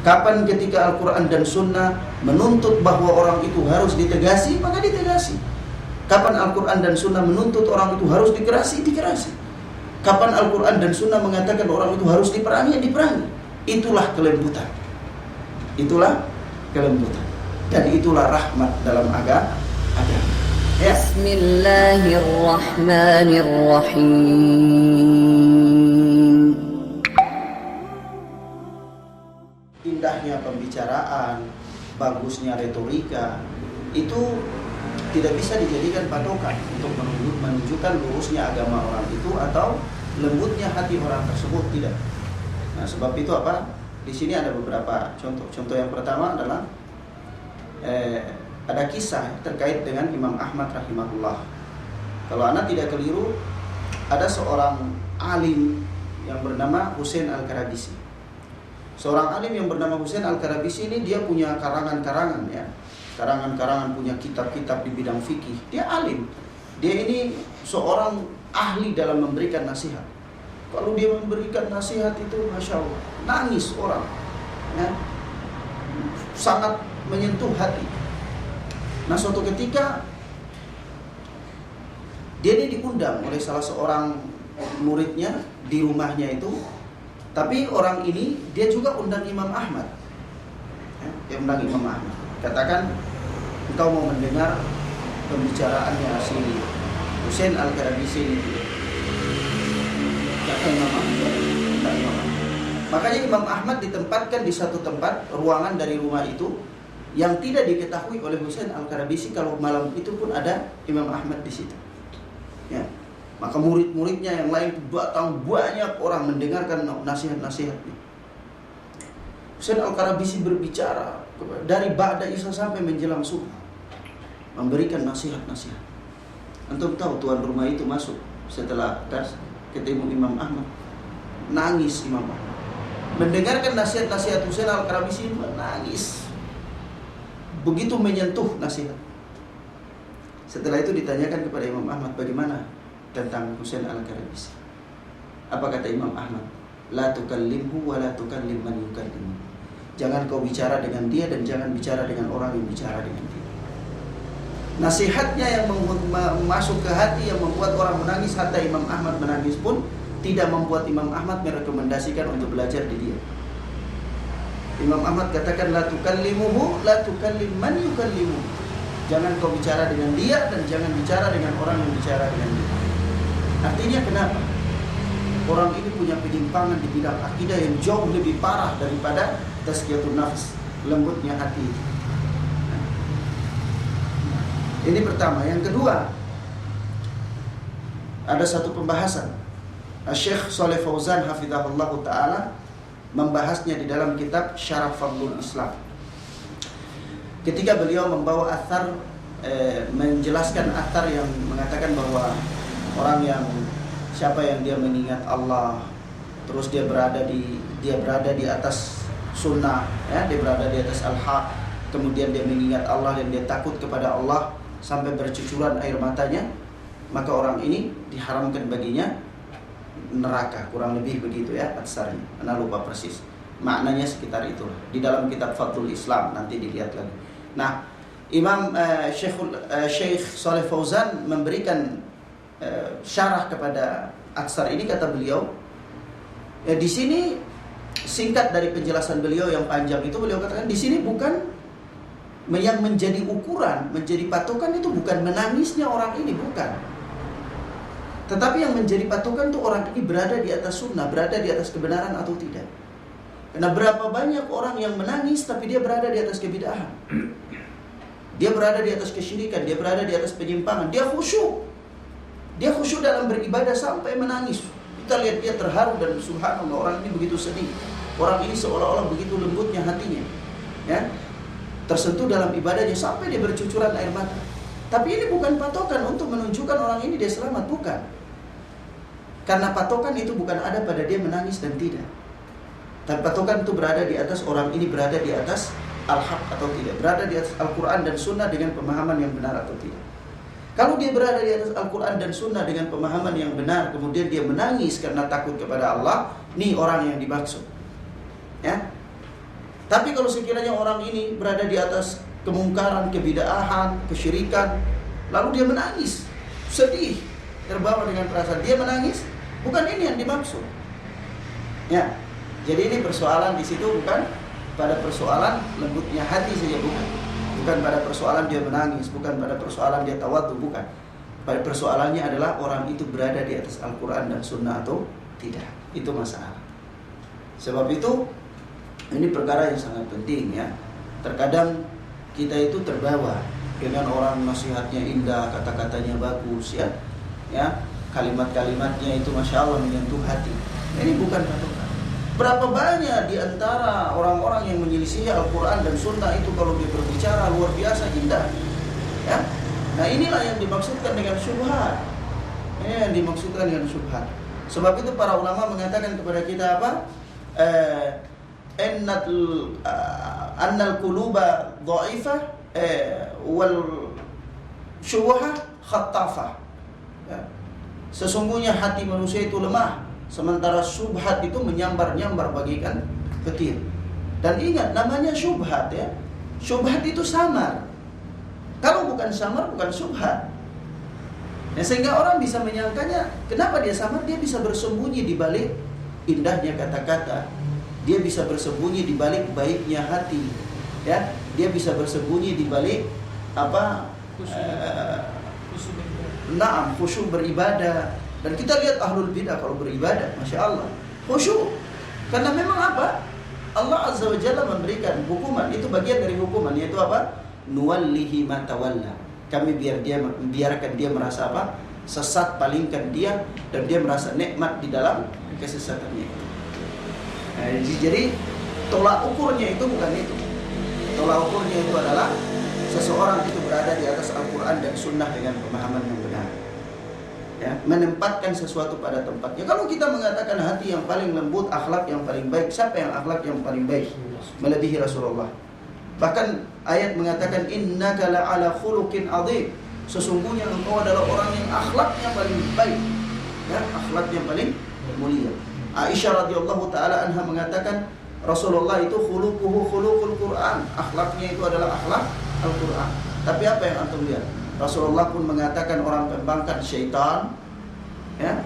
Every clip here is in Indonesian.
Kapan ketika Al-Quran dan Sunnah menuntut bahwa orang itu harus ditegasi, maka ditegasi. Kapan Al-Quran dan Sunnah menuntut orang itu harus dikerasi, dikerasi. Kapan Al-Quran dan Sunnah mengatakan orang itu harus diperangi, diperangi. Itulah kelembutan. Itulah kelembutan. Dan itulah rahmat dalam agama. Ya. Bismillahirrahmanirrahim. Indahnya pembicaraan, bagusnya retorika, itu tidak bisa dijadikan patokan untuk menunjukkan lurusnya agama orang itu atau lembutnya hati orang tersebut, tidak. Nah, sebab itu apa? Di sini ada beberapa contoh. Contoh yang pertama adalah ada kisah terkait dengan Imam Ahmad rahimahullah. Kalau anak tidak keliru, ada seorang alim yang bernama Husain Al-Karabisi. Seorang alim yang bernama Husain Al-Karabisi ini dia punya karangan-karangan ya. Karangan-karangan, punya kitab-kitab di bidang fikih. Dia alim. Dia ini seorang ahli dalam memberikan nasihat. Kalau dia memberikan nasihat itu Masya Allah, nangis orang ya. Sangat menyentuh hati. Nah, suatu ketika dia ini diundang oleh salah seorang muridnya di rumahnya itu. Tapi orang ini dia juga undang Imam Ahmad ya, dia undang Imam Ahmad. Katakan, engkau mau mendengar pembicaraannya si Husain Al-Karabisi ini. Kata Imam Ahmad. Makanya Imam Ahmad ditempatkan di satu tempat, ruangan dari rumah itu, yang tidak diketahui oleh Husain Al-Karabisi kalau malam itu pun ada Imam Ahmad di situ. Ya. Maka murid-muridnya yang lain datang, banyak orang mendengarkan nasihat-nasihatnya. Husain Al-Karabisi berbicara dari ba'da isya sampai menjelang subuh, memberikan nasihat-nasihat. Antum tahu tuan rumah itu masuk setelah dars, ketemu Imam Ahmad, nangis Imam Ahmad. Mendengarkan nasihat-nasihat Husain Al-Karabisi, menangis. Begitu menyentuh nasihat. Setelah itu ditanyakan kepada Imam Ahmad, bagaimana tentang Husain Al-Karabisi? Apa kata Imam Ahmad? La tukallimhu wa la tukallim man yukallimu. Jangan kau bicara dengan dia dan jangan bicara dengan orang yang bicara dengan dia. Nasihatnya yang masuk ke hati, yang membuat orang menangis, hatta Imam Ahmad menangis pun tidak membuat Imam Ahmad merekomendasikan untuk belajar di dia. Imam Ahmad katakan, la tukallimuhu la tukallim man yukallimu. Jangan kau bicara dengan dia dan jangan bicara dengan orang yang bicara dengan dia. Artinya kenapa? Orang ini punya penyimpangan di bidang akidah yang jauh lebih parah daripada tazkiyatun nafs, lembutnya hati. Ini pertama. Yang kedua, ada satu pembahasan. Syekh Shalih Fauzan hafizahullah ta'ala membahasnya di dalam kitab Syarah Fadlul Islam. Ketika beliau membawa athar, menjelaskan athar yang mengatakan bahwa orang yang siapa yang dia mengingat Allah, terus dia berada di atas sunnah, ya, dia berada di atas al-haq, kemudian dia mengingat Allah dan dia takut kepada Allah sampai bercucuran air matanya, maka orang ini diharamkan baginya neraka, kurang lebih begitu ya atsarnya. Anda lupa persis maknanya, sekitar itulah di dalam kitab Fadlul Islam, nanti dilihat lagi. Nah, Imam Syekh Shalih Fauzan memberikan syarah kepada atsar ini. Kata beliau, di sini singkat dari penjelasan beliau yang panjang itu, beliau katakan di sini bukan yang menjadi ukuran, menjadi patokan itu bukan menangisnya orang ini, bukan. Tetapi yang menjadi patokan itu orang ini berada di atas sunnah, berada di atas kebenaran atau tidak. Karena berapa banyak orang yang menangis tapi dia berada di atas kebidahan, dia berada di atas kesyirikan, dia berada di atas penyimpangan, dia khusyuk dalam beribadah sampai menangis. Kita lihat dia terharu dan subhanallah, orang ini begitu sedih. Orang ini seolah-olah begitu lembutnya hatinya, ya, tersentuh dalam ibadahnya sampai dia bercucuran air mata. Tapi ini bukan patokan untuk menunjukkan orang ini dia selamat, bukan. Karena patokan itu bukan ada pada dia menangis dan tidak. Tapi patokan itu berada di atas orang ini berada di atas al-haq atau tidak, berada di atas Al-Quran dan Sunnah dengan pemahaman yang benar atau tidak. Kalau dia berada di atas Al-Quran dan Sunnah dengan pemahaman yang benar, kemudian dia menangis karena takut kepada Allah, nih orang yang dimaksud, ya. Tapi kalau sekiranya orang ini berada di atas kemungkaran, kebid'ahan, kesyirikan, lalu dia menangis, sedih, terbawa dengan perasaan, dia menangis, bukan ini yang dimaksud. Ya, jadi ini persoalan di situ bukan pada persoalan lembutnya hati saja, bukan pada persoalan dia menangis, bukan pada persoalan dia tawadhu, bukan. Pada persoalannya adalah orang itu berada di atas Al-Quran dan Sunnah atau tidak. Itu masalah. Sebab itu ini perkara yang sangat penting ya. Terkadang kita itu terbawa dengan orang nasihatnya indah, kata-katanya bagus ya. Ya, kalimat-kalimatnya itu Masya Allah menyentuh hati. Ini bukan patokan. Berapa banyak di antara orang-orang yang menyelisihi Al-Quran dan Sunnah itu kalau dia berbicara luar biasa indah. Ya. Nah inilah yang dimaksudkan dengan syubhat. Ini yang dimaksudkan dengan syubhat. Sebab itu para ulama mengatakan kepada kita apa? Annal quluba dha'ifah wal syubhah khattafah. Ya. Sesungguhnya hati manusia itu lemah, sementara syubhat itu menyambar-nyambar bagaikan petir. Dan ingat namanya syubhat ya. Syubhat itu samar. Kalau bukan samar, bukan syubhat. Nah, sehingga orang bisa menyangkanya, kenapa dia samar? Dia bisa bersembunyi di balik indahnya kata-kata. Dia bisa bersembunyi di balik baiknya hati. Ya, dia bisa bersembunyi di balik apa? Khusyuk beribadah. Dan kita lihat ahlul bidah kalau beribadah, Masya Allah, khusyuk. Karena memang apa? Allah Azza wa Jalla memberikan hukuman. Itu bagian dari hukuman, yaitu apa? Nuwallihi ma tawalla. Kami biarkan dia merasa apa? Sesat, palingkan dia, dan dia merasa nikmat di dalam kesesatannya itu. Nah, jadi tolak ukurnya itu bukan itu. Tolak ukurnya itu adalah seseorang itu berada di atas Al-Quran dan Sunnah dengan pemahaman yang benar. Ya, menempatkan sesuatu pada tempatnya. Kalau kita mengatakan hati yang paling lembut, akhlak yang paling baik, siapa yang akhlak yang paling baik? Melebihi Rasulullah. Bahkan ayat mengatakan innaka la'ala khuluqin adzim. Sesungguhnya engkau adalah orang yang akhlaknya paling baik. Ya, akhlaknya paling mulia. Aisyah radhiyallahu taala anha mengatakan Rasulullah itu khuluquhu khuluqul Quran. Akhlaknya itu adalah akhlak Al-Quran. Tapi apa yang antum lihat? Rasulullah pun mengatakan orang pembangkang syaitan. Ya.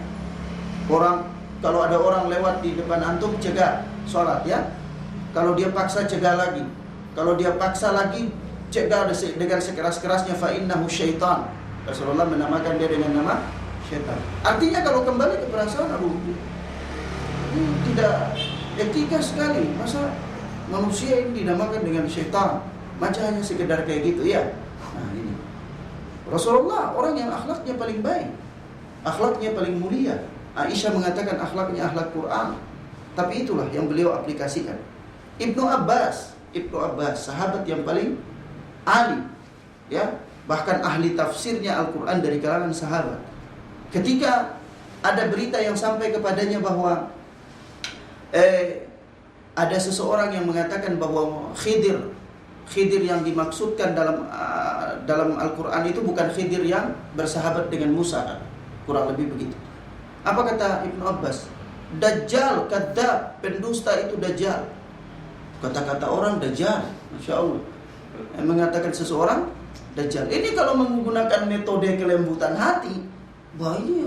Orang kalau ada orang lewat di depan antum cegah salat ya. Kalau dia paksa cegah lagi. Kalau dia paksa lagi, cegah dengan sekeras-kerasnya, fa innahu syaitan. Rasulullah menamakan dia dengan nama syaitan. Artinya kalau kembali ke perasaan, tidak etika sekali. Masa manusia ini dinamakan dengan syaitan? Macam hanya sekedar kayak gitu ya. Nah ini Rasulullah orang yang akhlaknya paling baik, akhlaknya paling mulia. Aisyah mengatakan akhlaknya akhlak Quran. Tapi itulah yang beliau aplikasikan. Ibnu Abbas, sahabat yang paling alim, ya, bahkan ahli tafsirnya Al-Quran dari kalangan sahabat. Ketika ada berita yang sampai kepadanya bahwa ada seseorang yang mengatakan bahwa Khidir yang dimaksudkan dalam Al-Quran itu bukan Khidir yang bersahabat dengan Musa, kan? Kurang lebih begitu. Apa kata Ibnu Abbas? Dajjal, kadzab, pendusta itu Dajjal. Kata-kata orang Dajjal, Masya Allah. Yang mengatakan seseorang Dajjal. Ini kalau menggunakan metode kelembutan hati, wah ini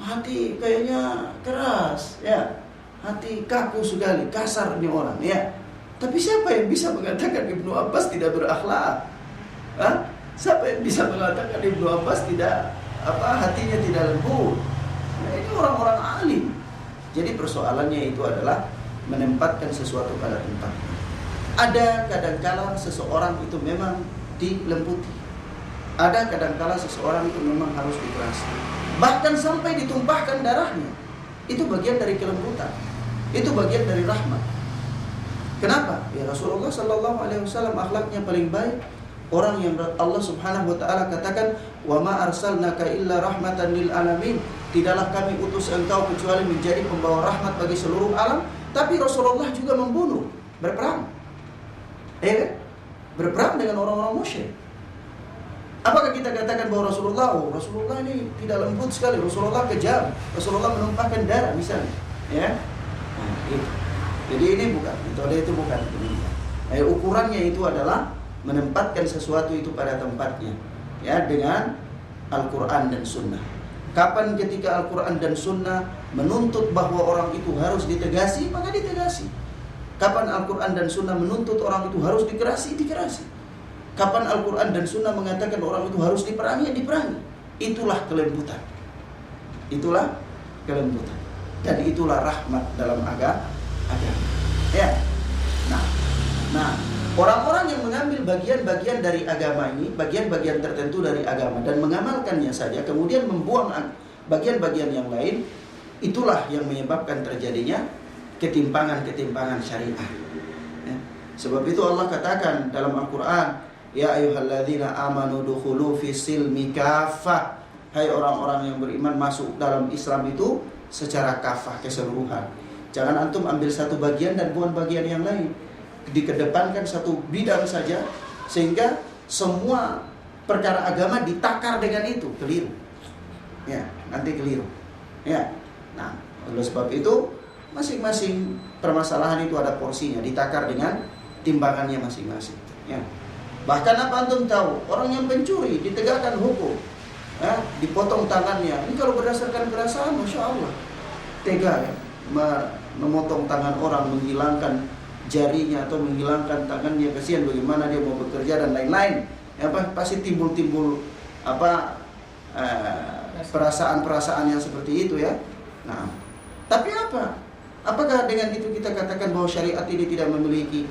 hati kayaknya keras, ya. Hati kaku sekali, kasar ini orang, ya. Tapi siapa yang bisa mengatakan Ibnu Abbas tidak berakhlak? Hah? Siapa yang bisa mengatakan Ibnu Abbas tidak hatinya tidak lembut? Nah, ini orang-orang alim. Jadi persoalannya itu adalah menempatkan sesuatu pada tempatnya. Ada kadangkala seseorang itu memang dilembuti. Ada kadangkala seseorang itu memang harus dikeras. Bahkan sampai ditumpahkan darahnya. Itu bagian dari kelembutan. Itu bagian dari rahmat. Kenapa? Ya Rasulullah sallallahu alaihi wasallam akhlaknya paling baik. Orang yang Allah Subhanahu wa taala katakan, "Wa ma arsalnaka illa rahmatan lil alamin." Tidaklah kami utus engkau kecuali menjadi pembawa rahmat bagi seluruh alam. Tapi Rasulullah juga membunuh, berperang. Berperang dengan orang-orang musyrik. Apakah kita katakan bahwa Rasulullah ini tidak lembut sekali, Rasulullah kejam, Rasulullah menumpahkan darah misalnya, ya? Nah, Jadi ini bukan, metode itu bukan. Ukurannya itu adalah menempatkan sesuatu itu pada tempatnya, ya, dengan Al-Quran dan Sunnah. Kapan ketika Al-Quran dan Sunnah menuntut bahwa orang itu harus ditegasi, maka ditegasi. Kapan Al-Quran dan Sunnah menuntut orang itu harus dikerasi, dikerasi. Kapan Al-Quran dan Sunnah mengatakan orang itu harus diperangi, diperangi. Itulah kelembutan. Itulah kelembutan. Dan itulah rahmat dalam agama. Ya. Nah, orang-orang yang mengambil bagian-bagian dari agama ini, bagian-bagian tertentu dari agama dan mengamalkannya saja, kemudian membuang bagian-bagian yang lain, itulah yang menyebabkan terjadinya ketimpangan-ketimpangan syariah. Ya. Sebab itu Allah katakan dalam Al-Quran, ya ayyuhalladzina amanu dukhulu fis silmi kaffah. Hai orang-orang yang beriman, masuk dalam Islam itu secara kafah, keseluruhan. Jangan antum ambil satu bagian dan buang bagian yang lain. Dikedepankan satu bidang saja sehingga semua perkara agama ditakar dengan itu, keliru. Ya, nanti keliru. Ya. Nah, oleh sebab itu masing-masing permasalahan itu ada porsinya, ditakar dengan timbangannya masing-masing. Ya. Bahkan apa antum tahu, orang yang pencuri ditegakkan hukum, ya, dipotong tangannya. Ini kalau berdasarkan perasaan, masya Allah, tega ya, memotong tangan orang, menghilangkan jarinya atau menghilangkan tangannya, kasihan bagaimana dia mau bekerja dan lain-lain. Ya, pasti timbul perasaan-perasaan yang seperti itu ya. Nah, tapi apa? Apakah dengan itu kita katakan bahwa syariat ini tidak memiliki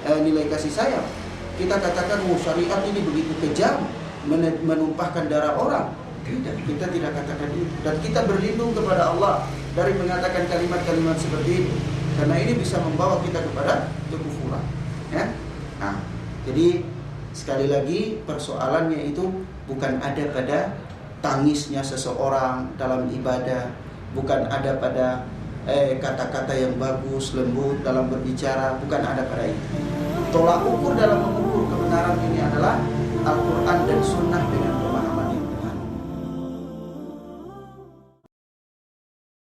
nilai kasih sayang? Kita katakan syariat ini begitu kejam, menumpahkan darah orang. Tidak, kita tidak katakan itu. Dan kita berlindung kepada Allah dari mengatakan kalimat-kalimat seperti itu, karena ini bisa membawa kita kepada kekufuran. Ya? Nah, jadi sekali lagi persoalannya itu bukan ada pada tangisnya seseorang dalam ibadah, bukan ada pada kata-kata yang bagus, lembut dalam berbicara, bukan ada pada itu. Tolak ukur dalam mengukur kebenaran ini adalah Al-Quran dan Sunnah dengan